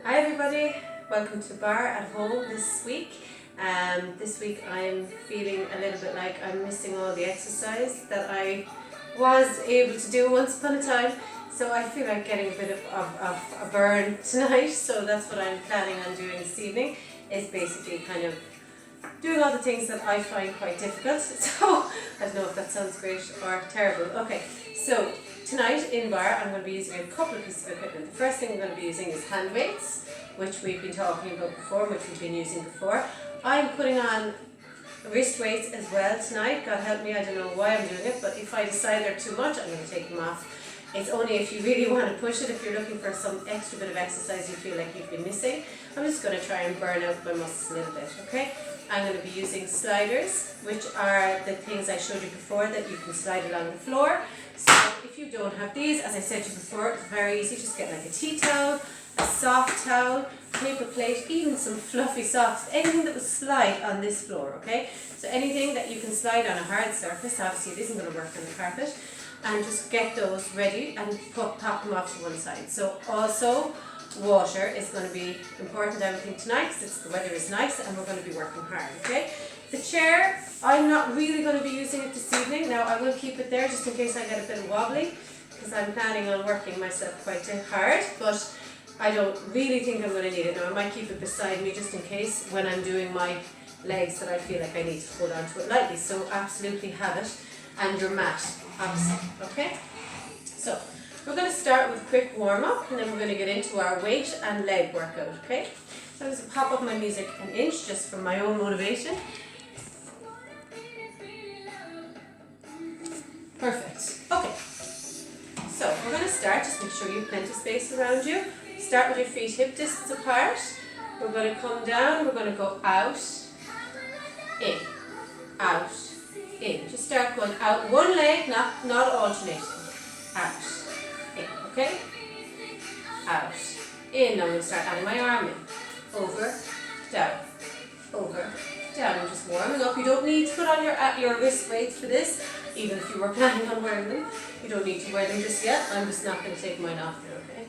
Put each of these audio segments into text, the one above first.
Hi everybody, welcome to Barre at home this week. This week I'm feeling a little bit like I'm missing all the exercise that I was able to do once upon a time. So I feel like getting a bit of a burn tonight, so that's what I'm planning on doing this evening, is basically kind of doing all the things that I find quite difficult. So I don't know if that sounds great or terrible. Okay, so tonight in Barre I'm going to be using a couple of pieces of equipment. The first thing I'm going to be using is hand weights, which we've been talking about before, which we've been using before. I'm putting on wrist weights as well tonight. God help me, I don't know why I'm doing it, but if I decide they're too much, I'm going to take them off. It's only if you really want to push it, if you're looking for some extra bit of exercise you feel like you've been missing. I'm just going to try and burn out my muscles a little bit, okay? I'm going to be using sliders, which are the things I showed you before that you can slide along the floor. So if you don't have these, as I said to you before, it's very easy. Just get like a tea towel, a soft towel, paper plate, even some fluffy socks, anything that will slide on this floor, okay? So anything that you can slide on a hard surface, obviously it isn't going to work on the carpet, and just get those ready and pop them off to one side. So also, water is going to be important, I would think, tonight, because the weather is nice and we're going to be working hard, okay? The chair, I'm not really going to be using it this evening. Now I will keep it there just in case I get a bit of wobbly, because I'm planning on working myself quite hard, but I don't really think I'm going to need it. Now I might keep it beside me just in case when I'm doing my legs that I feel like I need to hold on to it lightly. So absolutely have it, and your mat, obviously, okay? So we're going to start with a quick warm up, and then we're going to get into our weight and leg workout, okay? So I'm just going to pop up my music an inch just for my own motivation. Perfect. Okay. So we're going to start, just make sure you have plenty of space around you. Start with your feet hip distance apart. We're going to come down, we're going to go out, in, out, in. Just start going out one leg, not alternating. Out, in, okay? Out, in. Now I'm going to start adding my arm in. Over, down, over, down. I'm just warming up. You don't need to put on your wrist weights for this, even if you were planning on wearing them. You don't need to wear them just yet. I'm just not going to take mine off there, okay?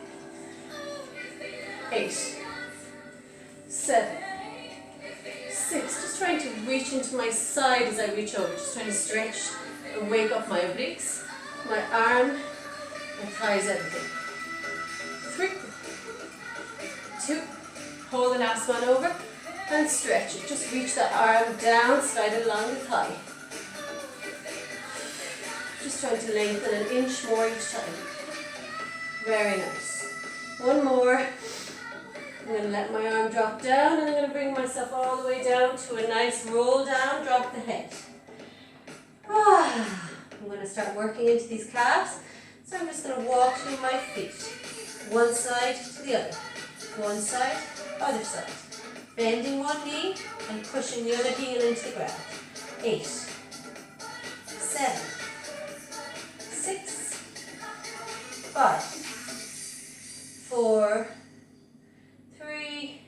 8, 7, 6. Just trying to reach into my side as I reach over. Just trying to stretch and wake up my obliques, my arm, my thighs, everything. 3, 2. Hold the last one over and stretch it. Just reach that arm down, slide it along the thigh. Just trying to lengthen an inch more each time. Very nice. One more. I'm going to let my arm drop down, and I'm going to bring myself all the way down to a nice roll down, drop the head. I'm going to start working into these calves. So I'm just going to walk through my feet. One side to the other. One side, other side. Bending one knee and pushing the other heel into the ground. 8, 7, 6, 5, 4, 3,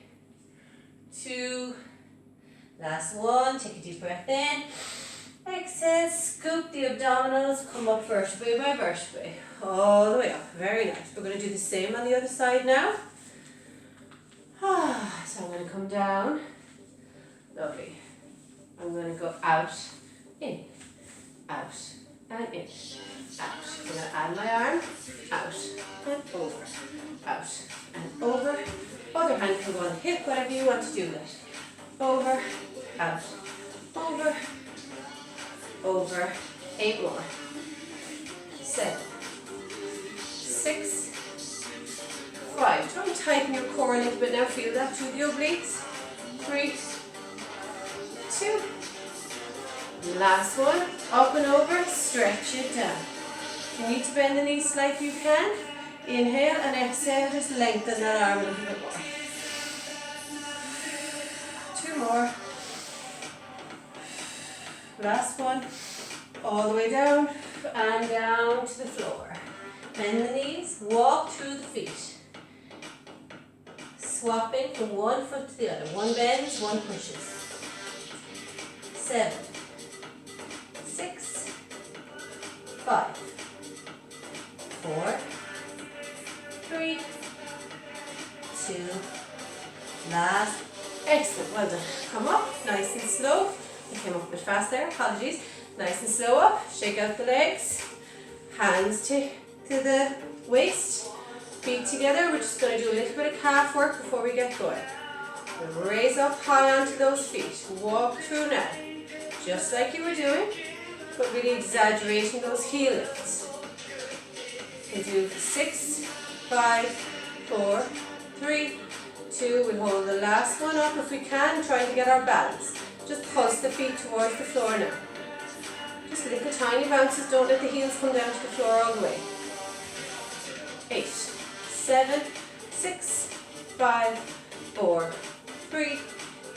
2, last one. Take a deep breath in. Exhale, scoop the abdominals, come up vertebrae by vertebrae, all the way up. Very nice. We're going to do the same on the other side now. So I'm going to come down. Lovely. I'm going to go out, in, out, and in, out. I'm going to add my arm, out, and over, out, and over. Other hand can go on the hip, whatever you want to do with it. Over, out, over, over. 8 more. 7, 6, 5. Try and tighten your core a little bit now. Feel that through the obliques. 3, 2. Last one. Up and over. Stretch it down. If you need to bend the knees slightly, you can. Inhale and exhale. Just lengthen that arm a little bit more. 2 more. Last one. All the way down and down to the floor. Bend the knees. Walk through the feet. Swapping from one foot to the other. One bends, one pushes. 7, 6, 5, 4, 3, 2, Last. Excellent, well done. Come up, nice and slow. You came up a bit fast there, apologies. Nice and slow up, shake out the legs. Hands to the waist, feet together. We're just going to do a little bit of calf work before we get going. We'll raise up high onto those feet. Walk through now, just like you were doing, but really exaggerating those heel lifts. We'll do 6, 5, 4, 3, 2. We'll hold the last one up if we can, trying to get our balance. Just pulse the feet towards the floor now. Just little tiny bounces, don't let the heels come down to the floor all the way. 8, 7, 6, 5, 4, 3,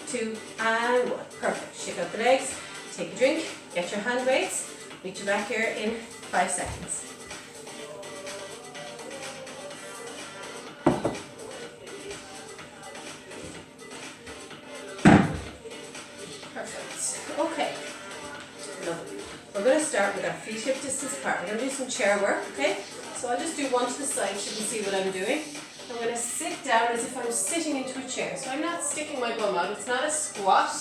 2, and 1. Perfect. Shake out the legs, take a drink, get your hand weights, meet you back here in 5 seconds. Perfect. Okay. Lovely. We're going to start with our feet hip distance apart. We're going to do some chair work, okay? So I'll just do one to the side so you can see what I'm doing. I'm going to sit down as if I'm sitting into a chair. So I'm not sticking my bum out. It's not a squat.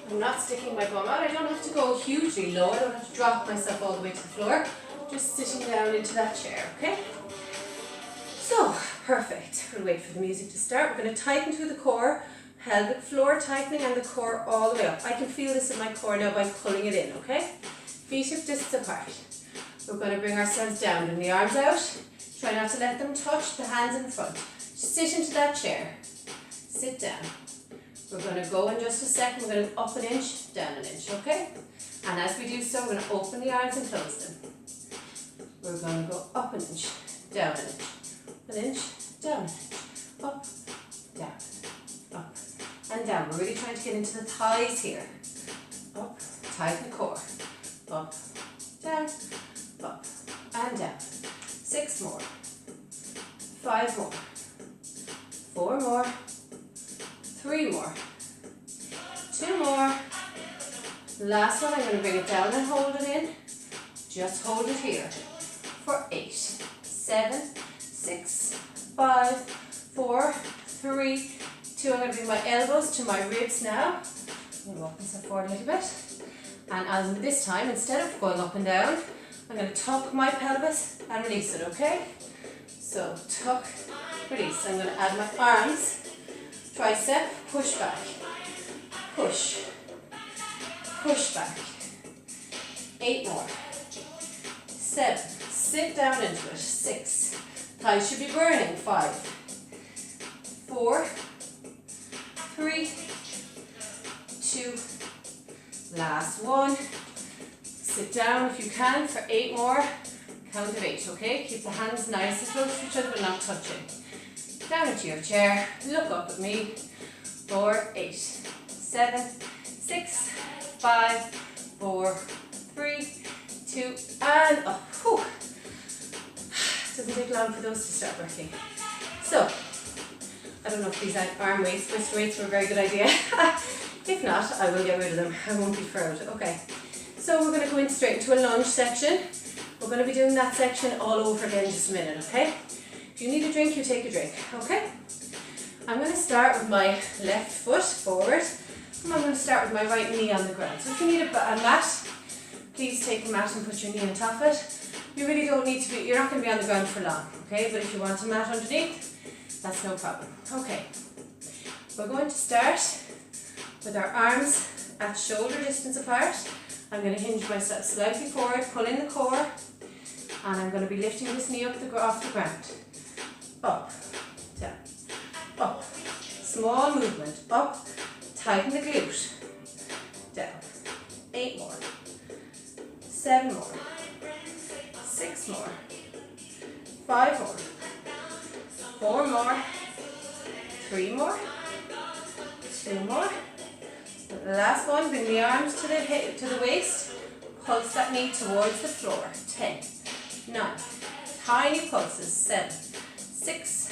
I'm not sticking my bum out. I don't have to go hugely low. I don't have to drop myself all the way to the floor. Just sitting down into that chair, okay? So, perfect. We'll wait for the music to start. We're going to tighten through the core. Pelvic floor tightening and the core all the way up. I can feel this in my core now by pulling it in, okay? Feet hip distance apart. We're going to bring ourselves down, bring the arms out. Try not to let them touch, the hands in front. Sit into that chair. Sit down. We're going to go in just a second. We're going to up an inch, down an inch, okay? And as we do so, we're going to open the arms and close them. We're going to go up an inch, down an inch, down an inch, up, down, up, and down. We're really trying to get into the thighs here. Up, tighten the core. Up, down, up, and down. 6 more. 5 more. 4 more. 3 more. 2 more. Last one, I'm going to bring it down and hold it in. Just hold it here. For 8, 7, 6, 5, 4, 3, 2. I'm going to bring my elbows to my ribs now. I'm going to walk myself forward a little bit. And this time, instead of going up and down, I'm going to tuck my pelvis and release it, okay? So tuck, release. I'm going to add my arms, tricep, push back, push, push back. 8 more. 7, sit down into it. 6, thighs should be burning. 5, 4, 3, 2, last one. Sit down if you can for 8 more. Count of 8, okay? Keep the hands nice and close to each other but not touching. Down into your chair. Look up at me. 4, 8, 7, 6, 5, 4, 3, 2, and up. Whew. Doesn't take long for those to start working. So, I don't know if these arm weights, wrist weights were a very good idea. If not, I will get rid of them. I won't be proud. Okay. So we're going to go in straight into a lunge section. We're going to be doing that section all over again in just a minute, okay? If you need a drink, you take a drink, okay? I'm going to start with my left foot forward, and I'm going to start with my right knee on the ground. So if you need a mat, please take a mat and put your knee on top of it. You really don't need to be, you're not going to be on the ground for long, okay? But if you want a mat underneath, that's no problem. Okay, we're going to start with our arms at shoulder distance apart. I'm going to hinge myself slightly forward, pull in the core, and I'm going to be lifting this knee up off the ground. Up, down, up. Small movement. Up, tighten the glute. Down. 8 more. 7 more. 6 more. 5 more. 4 more. 3 more. 2 more. The last one, bring the arms to the waist, pulse that knee towards the floor. 10, 9, tiny pulses. 7, 6,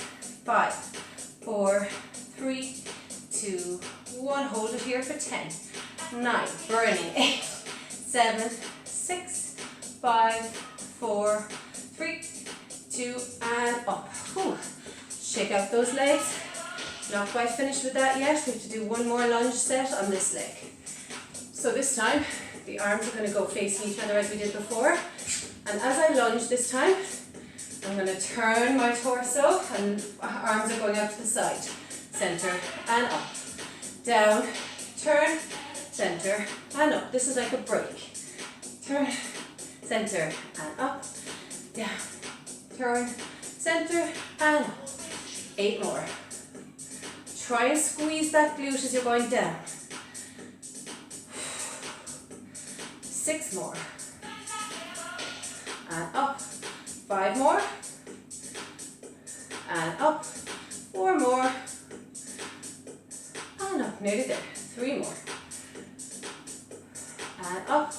5, 4, 3, 2, 1. Hold it here for 10, 9, burning. 8, 7, 6, 5, 4, 3, 2, and up. Whew. Shake out those legs. Not quite finished with that yet. We have to do one more lunge set on this leg. So this time, the arms are going to go facing each other as we did before. And as I lunge this time, I'm going to turn my torso and arms are going out to the side. Center and up. Down, turn, center and up. This is like a break. Turn, center and up. Down, turn, center and up. 8 more. Try and squeeze that glute as you're going down. 6 more. And up. 5 more. And up. 4 more. And up. Nearly there. 3 more. And up.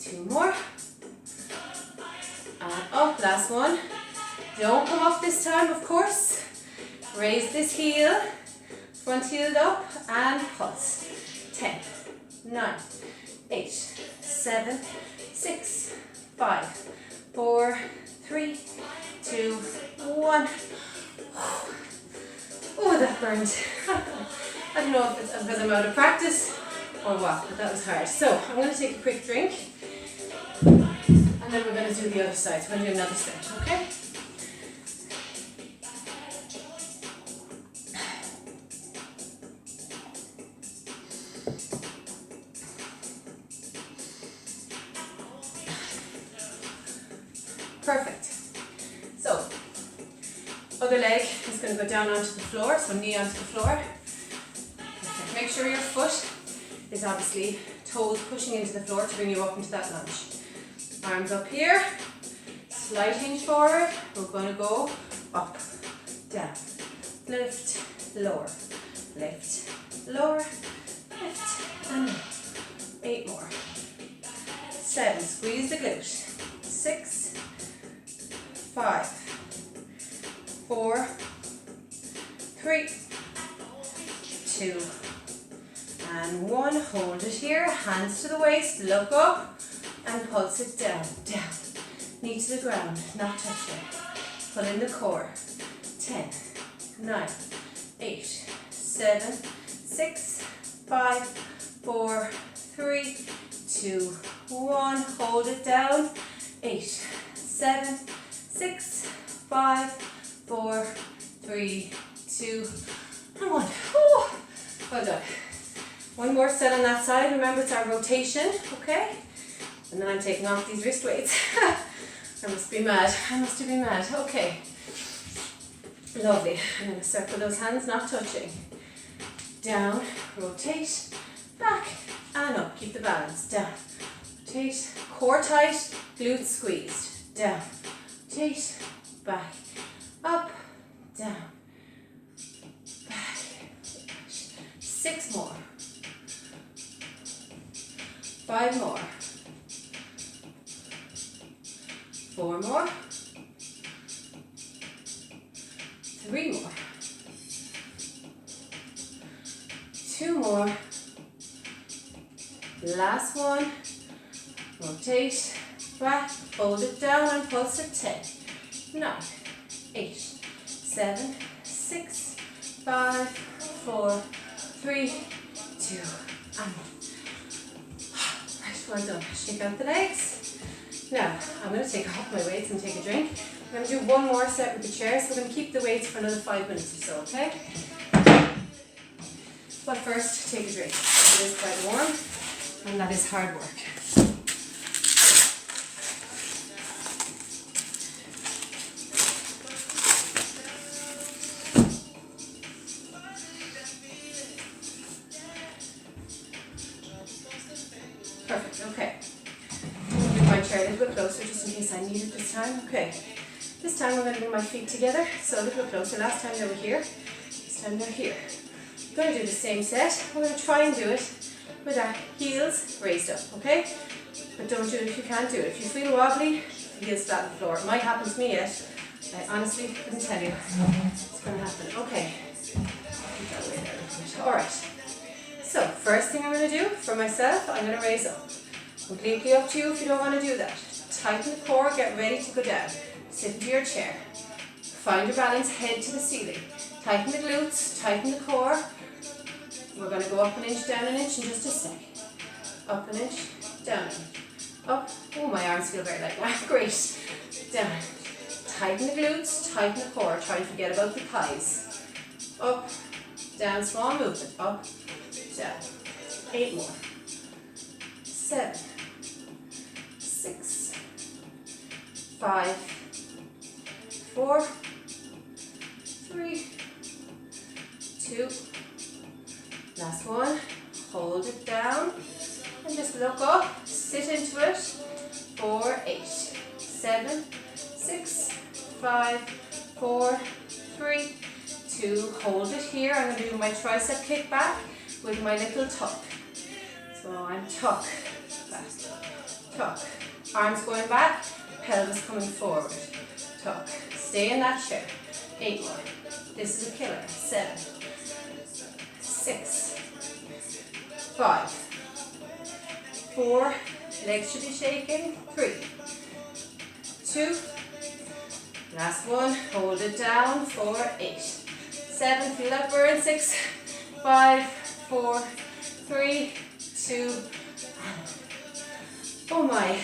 2 more. And up. Last one. Don't come up this time, of course. Raise this heel. Front heel up and pulse. 10, 9, 8, 7, 6, 5, 4, 3, 2, 1. Oh, that burned. I don't know if it's because I'm out of practice or what, but that was hard. So I'm going to take a quick drink and then we're going to do the other side. So we're going to do another set, okay? Perfect. So, other leg is going to go down onto the floor, so knee onto the floor. Perfect. Make sure your foot is obviously toes pushing into the floor to bring you up into that lunge. Arms up here, slight hinge forward. We're going to go up, down, lift, lower, lift, lower, lift, and lower. 8 more. 7, squeeze the glute. 6, 5, 4, 3, 2, and 1. Hold it here, hands to the waist, look up and pulse it down, down. Knee to the ground, not touching. Pull in the core. 10, 9, 8, 7, 6, 5, 4, 3, 2, 1. Hold it down. 8, 7, 6, 5, 4, 3, 2, and 1. Whew. Well done. One more set on that side. Remember, it's our rotation, okay? And then I'm taking off these wrist weights. I must be mad. I must be mad. Okay. Lovely. I'm going to circle those hands, not touching. Down, rotate, back, and up. Keep the balance. Down, rotate, core tight, glutes squeezed. Down, rotate, back, up, down, back. 6 more. 5 more. 4 more. 3 more. 2 more. Last one. Rotate, back, hold it down and pulse it. 10, 9, 8, 7, 6, 5, 4, 3, 2, and 1. Right, well done. Shake out the legs. Now, I'm going to take off my weights and take a drink. I'm going to do one more set with the chair, so we're going to keep the weights for another 5 minutes or so, okay? But first, take a drink. It is quite warm, and that is hard work. Perfect, okay. Move my chair a little bit closer just in case I need it this time. Okay. This time we're going to bring my feet together, so a little bit closer. Last time they were here, this time they're here. We're going to do the same set. We're going to try and do it with our heels raised up, okay? But don't do it if you can't do it. If you feel wobbly, heels flat on the floor. It might happen to me yet. I honestly couldn't tell you it's going to happen. Okay. Keep that weight there a little bit. Alright. So, first thing I'm going to do for myself, I'm going to raise up. Completely up to you if you don't want to do that. Tighten the core, get ready to go down. Sit into your chair. Find your balance, head to the ceiling. Tighten the glutes, tighten the core. We're going to go up an inch, down an inch in just a sec. Up an inch, down an inch. Up. Oh, my arms feel very light now. Great. Down. Tighten the glutes, tighten the core. Try and forget about the thighs. Up, down, small movement. Up, down. 8 more. 7, 6, 5, 4, 3, 2. Last one. Hold it down. And just look up. Sit into it. 4, 8, 7, 6, 5, 4, 3, 2. Hold it here. I'm going to do my tricep kick back with my little tuck. So I'm tuck, back, tuck. Arms going back, pelvis coming forward. Tuck. Stay in that chair. 8 more. This is a killer. 7, 6, 5, 4. Legs should be shaking. 3, 2. Last one. Hold it down. 4, 8, 7. Feel that burn. 6, 5, 4, 3, 2. Oh my.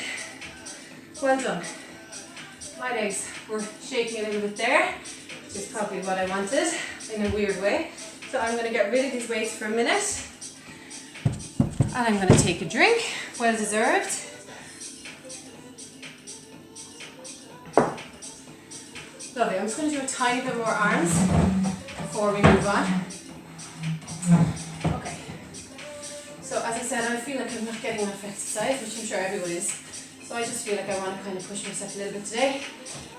Well done. My legs were shaking a little bit there, which is probably what I wanted in a weird way. So I'm going to get rid of these weights for a minute. And I'm going to take a drink. Well deserved. Lovely. I'm just going to do a tiny bit more arms before we move on. Okay. So as I said, I feel like I'm not getting enough exercise, which I'm sure everyone is. So I just feel like I want to kind of push myself a little bit today.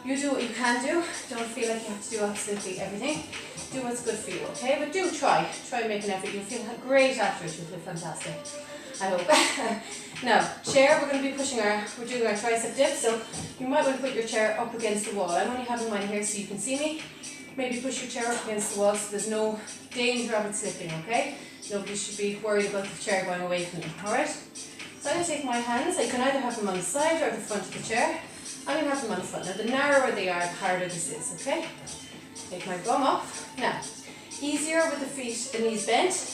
You do what you can do. Don't feel like you have to do absolutely everything. Do what's good for you, okay? But do try. Try and make an effort. You'll feel great after it. You'll feel fantastic. I hope. Now, chair, we're going to be we're doing our tricep dip, so you might want to put your chair up against the wall. I'm only having mine here so you can see me. Maybe push your chair up against the wall so there's no danger of it slipping, okay? Nobody should be worried about the chair going away from you, alright? So I'm going to take my hands. I can either have them on the side or the front of the chair. I'm going to have them on the front. Now, the narrower they are, the harder this is, okay? Take my bum up. Now, easier with the feet, the knees bent.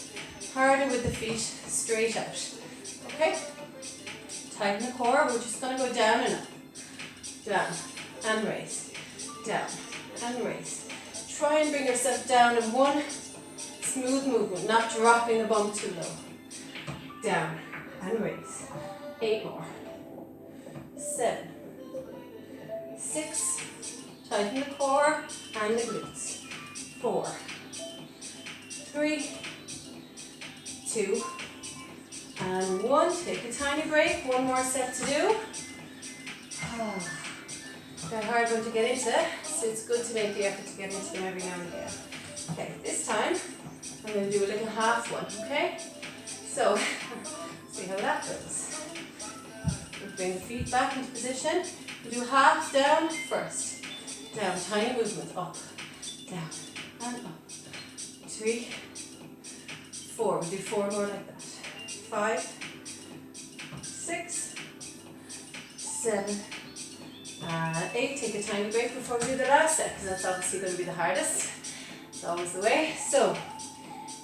Harder with the feet straight out, okay? Tighten the core. We're just going to go down and up. Down and raise. Down and raise. Try and bring yourself down in one smooth movement, not dropping the bum too low. Down and raise. 8 more. 7, 6. Tighten the core and the glutes. 4, 3, 2, and 1. Take a tiny break. One more set to do. They're a hard one to get into, so it's good to make the effort to get into them every now and again. Okay, this time I'm going to do a little half one, okay? So, see how that goes. We'll bring the feet back into position. We'll do half down first. Down, tiny movement, up, down, and up. 3, 4. We'll do 4 more like that. 5, 6, 7, and 8. Take a tiny break before we do the last set, because that's obviously going to be the hardest. It's always the way. So,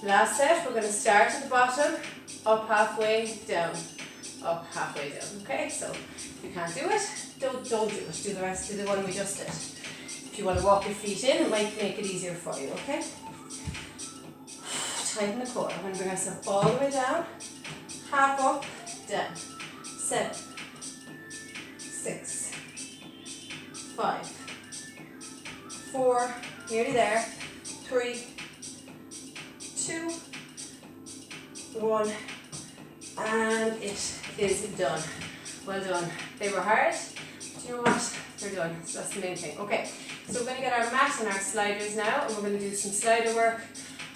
last set, we're going to start at the bottom, up halfway, down, up halfway down. Okay, so if you can't do it, don't do it. Do the rest, do the one we just did. If you want to walk your feet in, it might make it easier for you, okay? Tighten the core. I'm going to bring ourselves all the way down, half up, down. 7, 6, 5, 4, nearly there. 3, 2, 1, and it is done. Well done. They were hard, but you know what? They're done. So that's the main thing. Okay, so we're going to get our mat and our sliders now, and we're going to do some slider work,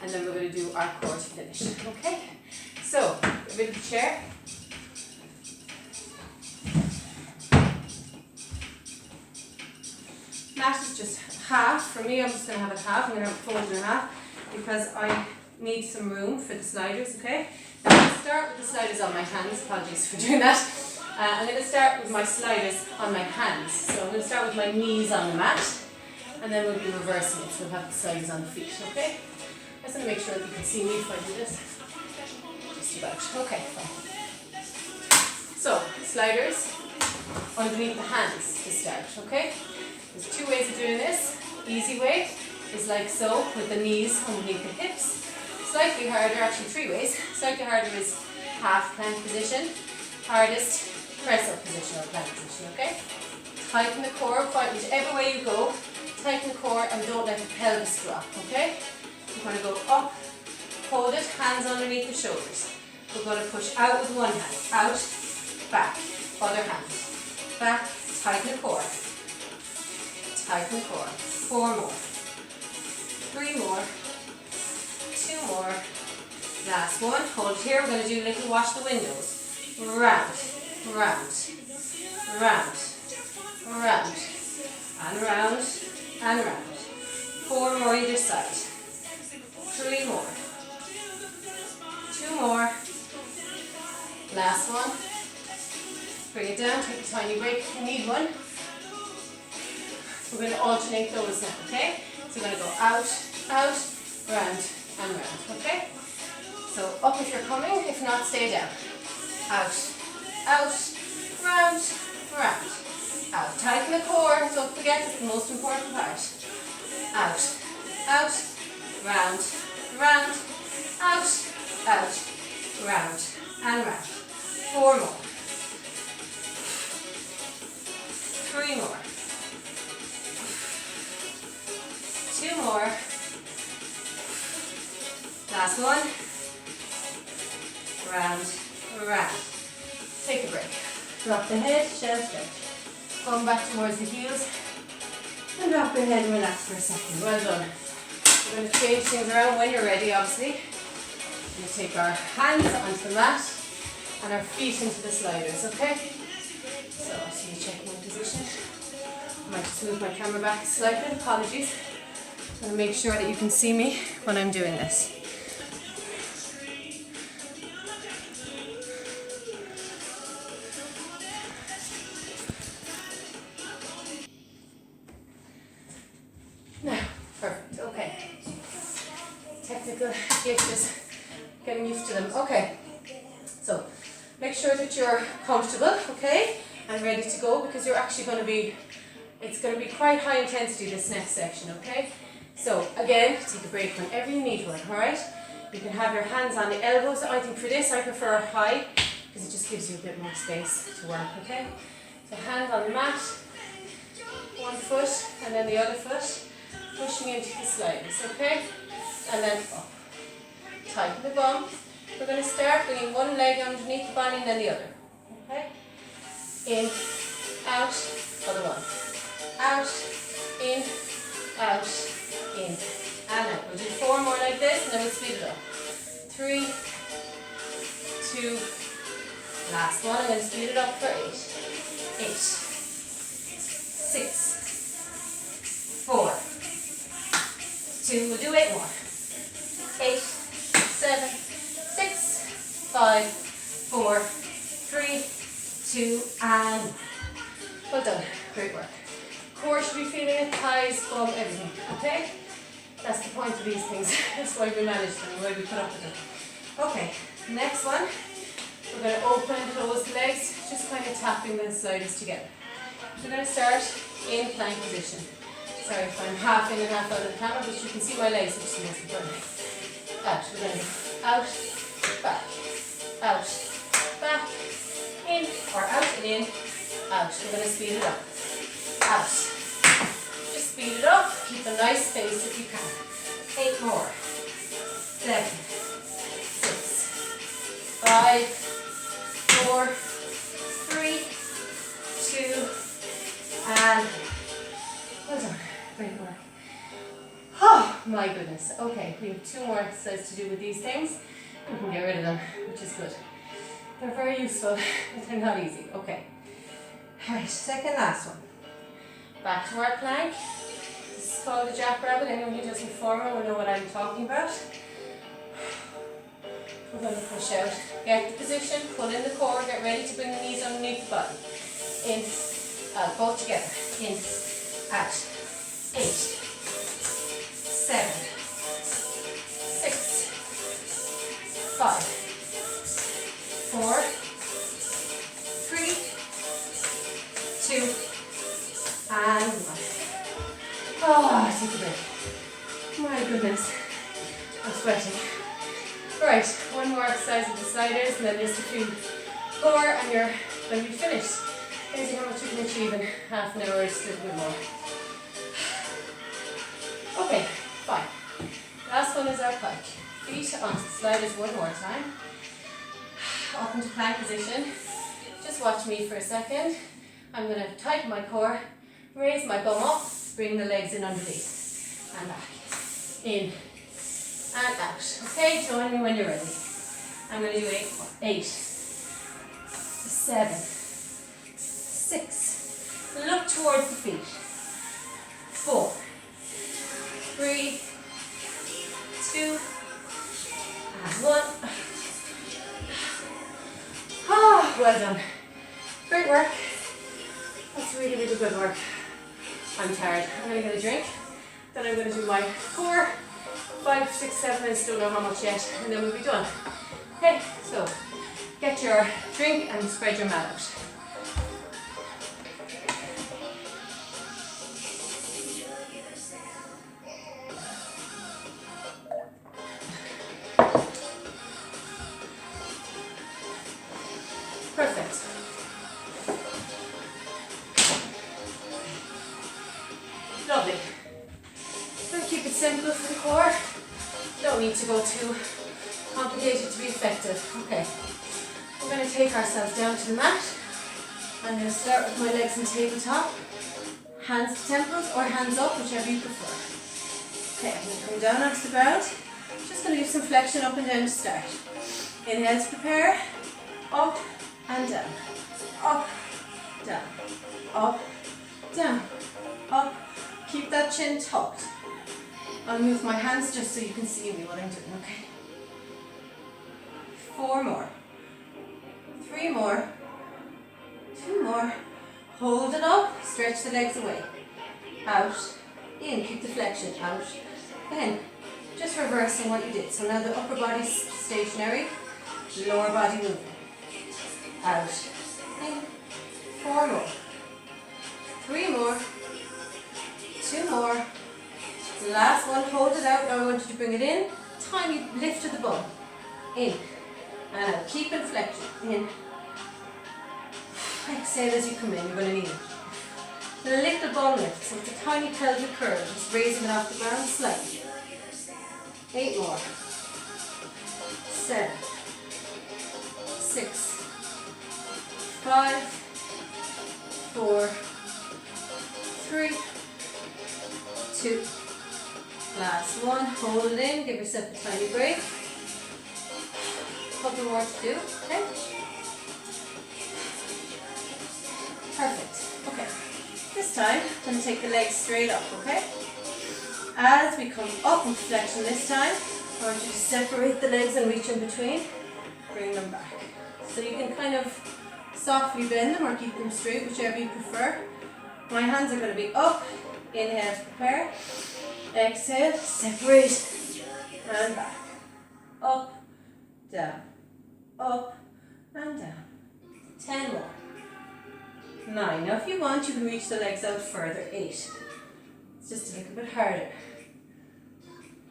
and then we're going to do our core to finish. Okay, so get rid of the chair. Mat is just half. For me, I'm just going to have it half. I'm going to have it folded in half because I need some room for the sliders, okay? Now I'm going to start with the sliders on my hands. Apologies for doing that. I'm going to start with my sliders on my hands. So I'm going to start with my knees on the mat. And then we'll be reversing it, so we'll have the sliders on the feet, okay? I just want to make sure that you can see me if I do this. Just about. Okay, fine. So, sliders underneath the hands to start, okay? There's two ways of doing this. Easy way is like so, with the knees underneath the hips. Slightly harder, actually three ways. Slightly harder is half plank position. Hardest, press up position or plank position, okay? Tighten the core, whichever way you go, tighten the core and don't let the pelvis drop, okay? You're going to go up, hold it, hands underneath the shoulders. We're going to push out with one hand, out, back, other hand, back, tighten the core, tighten the core, 4 more, 3 more, 2 more, last one, hold it here, we're going to do a little wash the windows, round, round, round, round, and round, and round, 4 more either side, 3 more, 2 more, last one, bring it down, take a tiny break if you need one. We're going to alternate those now, okay? So we're going to go out, out, round, and round, okay? So up if you're coming, if not stay down. Out, out, round, round, out. Tighten the core, don't forget it's the most important part. Out, out, round, round, out, out, round, and round. 4 more. 3 more. 2 more. Last one. Round, round. Take a break. Drop the head, shell stretch. Come back towards the heels. And drop your head and relax for a second. Well done. We're going to change things around when you're ready, obviously. We're going to take our hands onto the mat and our feet into the sliders, okay? So, I see you check my position. I might just move my camera back slightly, apologies. I'm going to make sure that you can see me when I'm doing this. Now, perfect, okay. Technical glitches, getting used to them. Okay, so make sure that you're comfortable, okay, and ready to go because you're actually going to be, it's going to be quite high intensity this next section, okay? So again, take a break whenever you need one, alright? You can have your hands on the elbows. I think for this I prefer high because it just gives you a bit more space to work, okay? So hand on the mat, one foot and then the other foot, pushing into the sliders, okay? And then up. Tighten the bum. We're going to start bringing one leg underneath the body and then the other, okay? In, out, other one. Out, in, out, in, and out. We'll do 4 more like this and then we'll speed it up. 3, 2, last one. I'm going to speed it up for 8. 8, 6, 4, 2, we'll do 8 more. 8, 7, 6, 5, 4, 3, 2, and 1. Well done. Great work. Core should be feeling it, thighs, bum, everything. Okay? That's the point of these things. That's why we manage them, why we put up with them. Okay, next one. We're going to open and close the legs, just kind of tapping the sliders together. We're going to start in plank position. Sorry if I'm half in and half out of the camera, but you can see my legs, which is the most important. Out. We're going to go out, back, out, back, in, or out and in, out. We're going to speed it up. Out. Just speed it up. Keep a nice pace if you can. 8 more. 7, 6, 5, 4, 3, 2, and well done. Great work. Oh my goodness. Okay, we have 2 more exercises to do with these things. We can get rid of them, which is good. They're very useful, but they're not easy. Okay. Alright, second last one. Back to our plank. This is called the jackrabbit. Anyone who does reformer will know what I'm talking about. We're going to push out. Get the position, pull in the core, get ready to bring the knees underneath the body. In, out, both together. In, out. 8, 7, 6, 5, 4, 3, 2, and 1. Oh, take a break. My goodness, I'm sweating. Right, one more exercise of the sliders and then just a few more and you're going to be finished. Amazing how much you can achieve in half an hour, just a little bit more. Okay, fine. Last one is our pike. Feet onto the sliders one more time. Up into plank position. Just watch me for a second. I'm going to tighten my core, raise my bum up, bring the legs in underneath and back. In and out. Okay, join me when you're ready. I'm going to do 8, 7, 6. Look towards the feet. 4, 3, 2, and 1. Ah, well done. Great work. That's really, really good work. I'm tired. I'm going to get a drink. Then I'm going to do my 4, 5, 6, 7, I still don't know how much yet, and then we'll be done. Okay, so get your drink and spread your mat out. Perfect. Lovely. We'll keep it simple for the core. Don't need to go too complicated to be effective. Okay. We're going to take ourselves down to the mat. I'm going to start with my legs in tabletop. Hands to temples or hands up, whichever you prefer. Okay, I'm going to come down onto the ground. Just going to do some flexion up and down to start. Inhale to prepare. Up and down. Up, down. Up, down. Up. Keep that chin tucked. I'll move my hands just so you can see me what I'm doing, okay? 4 more. 3 more. 2 more. Hold it up. Stretch the legs away. Out. In. Keep the flexion. Out. In. Just reversing what you did. So now the upper body's stationary. Lower body moving. Out. In. 4 more. 3 more. 2 more. Last one, hold it out. Now I want you to bring it in. Tiny lift of the bum. In. And out. Keep inflection. In. Exhale as you come in. You're going to need it. A little bum lift. So it's a tiny pelvic curve. Just raising it off the ground slightly. 8 more. 7. 6. 5. 4. 3. 2. Last one, hold it in, give yourself a tiny break. Couple more to do, okay? Perfect, okay. This time, I'm going to take the legs straight up, okay? As we come up into flexion this time, I want you to separate the legs and reach in between. Bring them back. So you can kind of softly bend them or keep them straight, whichever you prefer. My hands are going to be up. Inhale to prepare. Exhale, separate, and back. Up, down, up, and down. 10 more. 9. Now if you want, you can reach the legs out further. 8. It's just a little bit harder.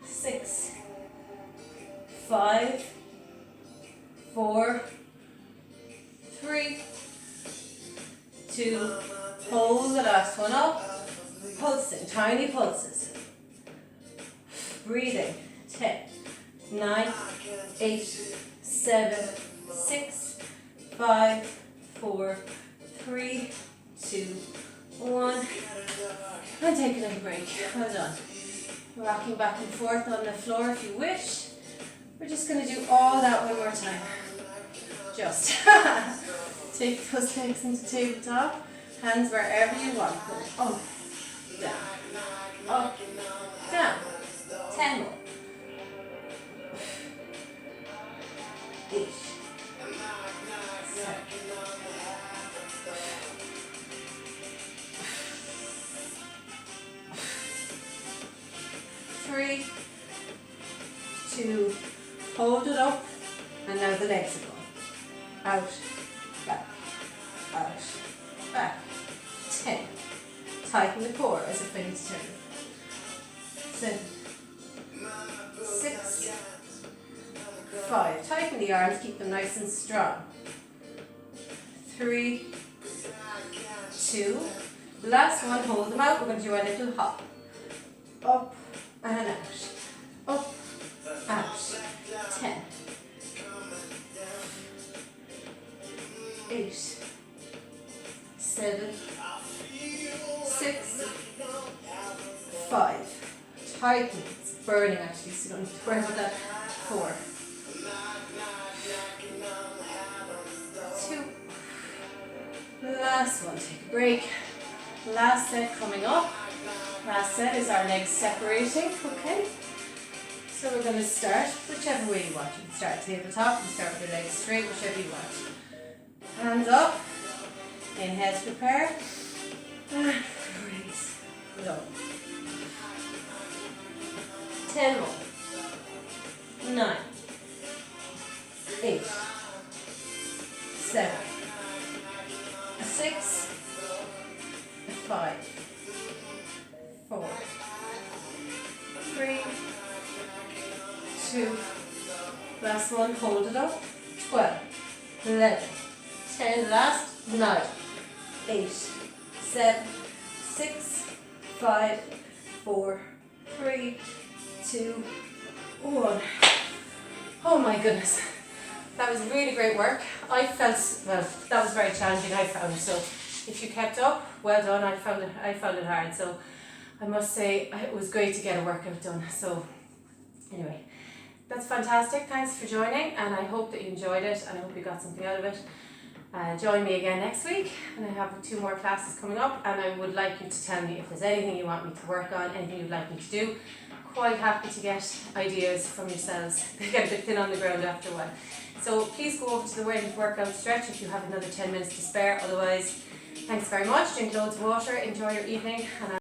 6. 5. 4. 3. 2. Hold the last one up. Pulsing, tiny pulses. Breathing. 10, 9, 8, 7, 6, 5, 4, 3, 2, 1. And take a little break. Well done. Rocking back and forth on the floor if you wish. We're just going to do all that one more time. Just take those legs into tabletop. Hands wherever you want. Up, down, up, down. 10 more. 8. 7. 6. hold it up, and now the legs are going. Out, back, out, back. 10. Tighten the core as if I need to turn it. 7, 6, 5. Tighten the arms, keep them nice and strong. 3, 2. Last one, hold them out. We're going to do a little hop. Up and out. Up, out. 10. 8, 7, 6, 5. Tighten. It's burning actually, so you don't need to worry about that. 4, 2. Last one. Take a break. Last set coming up. Last set is our legs separating. Okay. So we're going to start whichever way you want. You can start at the tabletop. You can start with your legs straight, whichever you want. Hands up. Inhale to prepare. And release. Low. 10 more. 9. 8. 7. 6. 5. 4. 3. 2. Last one. Hold it up. 12. 11. 10. Last. 9. 8. 7. 6. 5. 4. 3. 2. 1. Oh my goodness. That was really great work. I felt, well, that was very challenging, I found. So if you kept up, well done. I found it hard. So I must say it was great to get a workout done. So anyway, that's fantastic. Thanks for joining, and I hope that you enjoyed it, and I hope you got something out of it. Join me again next week, and I have 2 more classes coming up, and I would like you to tell me if there's anything you want me to work on, anything you'd like me to do. Quite happy to get ideas from yourselves. They get a bit thin on the ground after a while. So please go over to the weighted workout stretch if you have another 10 minutes to spare. Otherwise, thanks very much. Drink loads of water, enjoy your evening, and